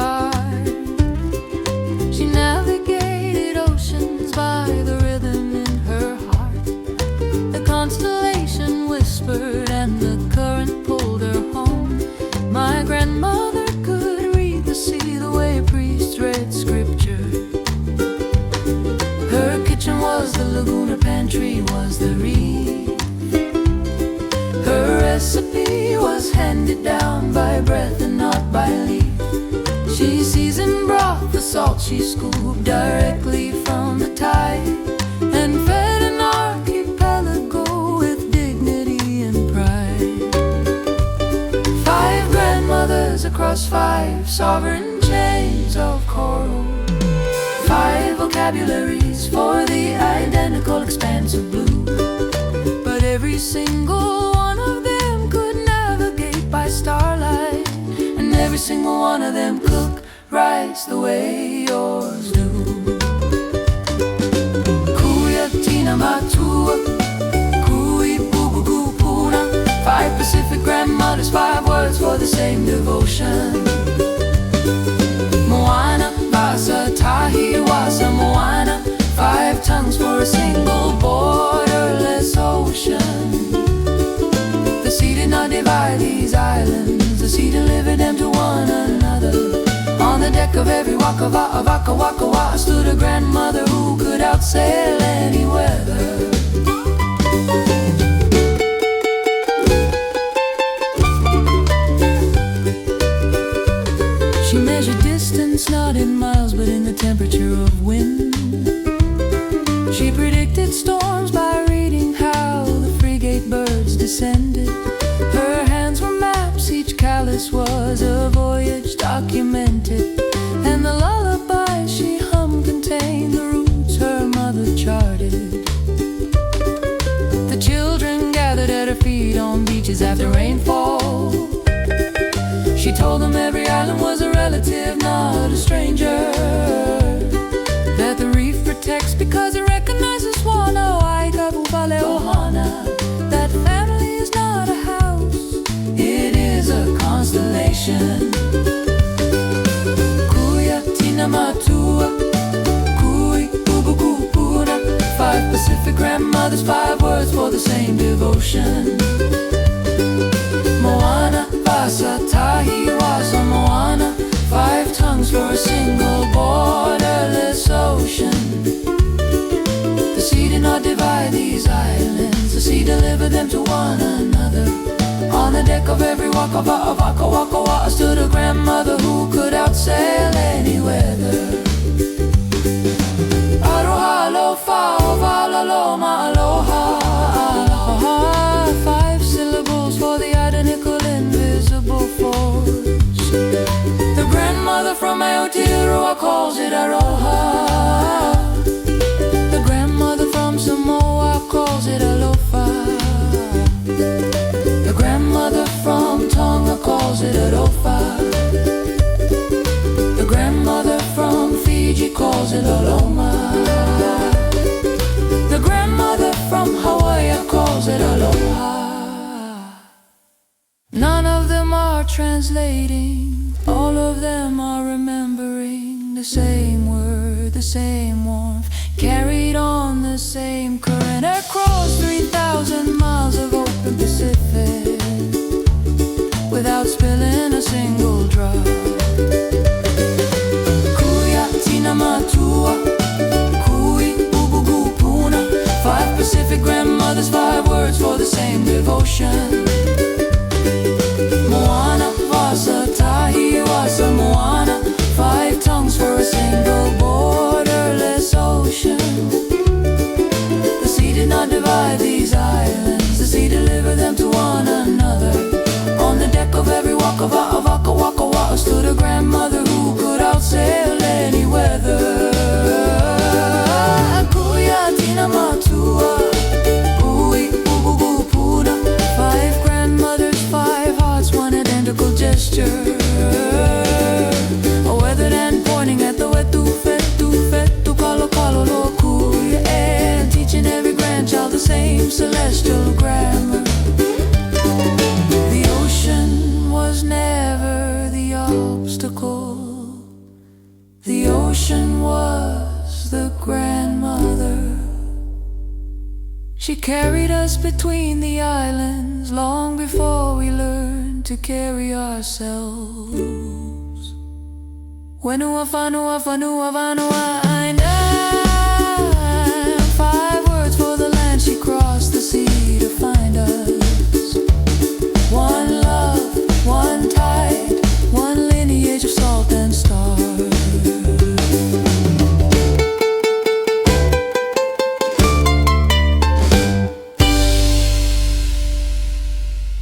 stars. She navigated oceans by the rhythm in her heart. The constellation whispered and the current pulled her home. My grandmother could read the sea the way priests read scripture. Her kitchen was the lagoon, her pantry was the reef. Her recipe was handed down by breath and not by leaf. She seasoned broth, the salt she scooped directly from the tide, and fed an archipelago with dignity and pride. 5 grandmothers across 5 sovereign chains of coral, 5 vocabularies for the identical expanse of blue. But every single one of them could navigate by starlight, and every single one of them cook rice the way yours do. Kuya tina matua, kui bubu gupuna. 5 Pacific grandmothers, 5 words for the same devotion. Moana, Vasa, Tahi, Wasa, Moana. 5 tongues for a single borderless ocean. The sea did not divide these islands, the sea delivered them to one another. On the deck of every waka waka waka waka stood a grandmother who could outsail any weather. She measured distance not in miles but in the temperature of wind. She predicted storms by reading how the frigate birds descended. Her hands were maps, each callus was a voyage documented, and the lullaby she hummed contained the routes her mother charted. The children gathered at her feet on beaches after rainfall. She told them every island was a relative, not a stranger, that the reef protects because it recognizes Wana Waikapu Vale Ohana. That family is not a house, it is a constellation. Kuya tina matua, kui bubu kupuna. 5 Pacific grandmothers, 5 words for the same devotion. Moana, Vasa, Tahi, Wasa, Moana. 5 tongues for a single borderless ocean. The sea did not divide these islands, the sea delivered them to one another. On the deck of every waka waka waka waka stood a grandmother who could outsail any weather. Aroha, alofa, ovala, loma, aloha, aloha. 5 syllables for the identical invisible force. The grandmother from Aotearoa calls it Aroha. The grandmother from Samoa calls it Alofa. The grandmother from Tongan calls it Arofa. The grandmother from Fiji calls it Aloma. The grandmother from Hawaii calls it Aloha. None of them are translating, all of them are remembering the same word, the same warmth, carried on the same current across 3,000 miles of open Pacific, without spilling a single drop. Kuya tina matua, kui bubu gupuna. 5 Pacific grandmothers, 5 words for the same devotion. Moana, Vasa, Tahi, Wasa, Moana. 5 tongues for a single borderless ocean. The sea did not divide these islands, the sea delivered them to one another. On the deck of every waka waka waka waka stood a grandmother who could outsail any weather. Kuya tina matua, ui bubu gupuna. 5 grandmothers, 5 hearts, one identical gesture. Weathered and pointing at the wetu fetu fetu kalo kalo lokuya, and teaching every grandchild the same celestial grammar. The ocean was never the obstacle, She carried us between the islands long before we learned to carry ourselves. Wenua whanua whanua whanua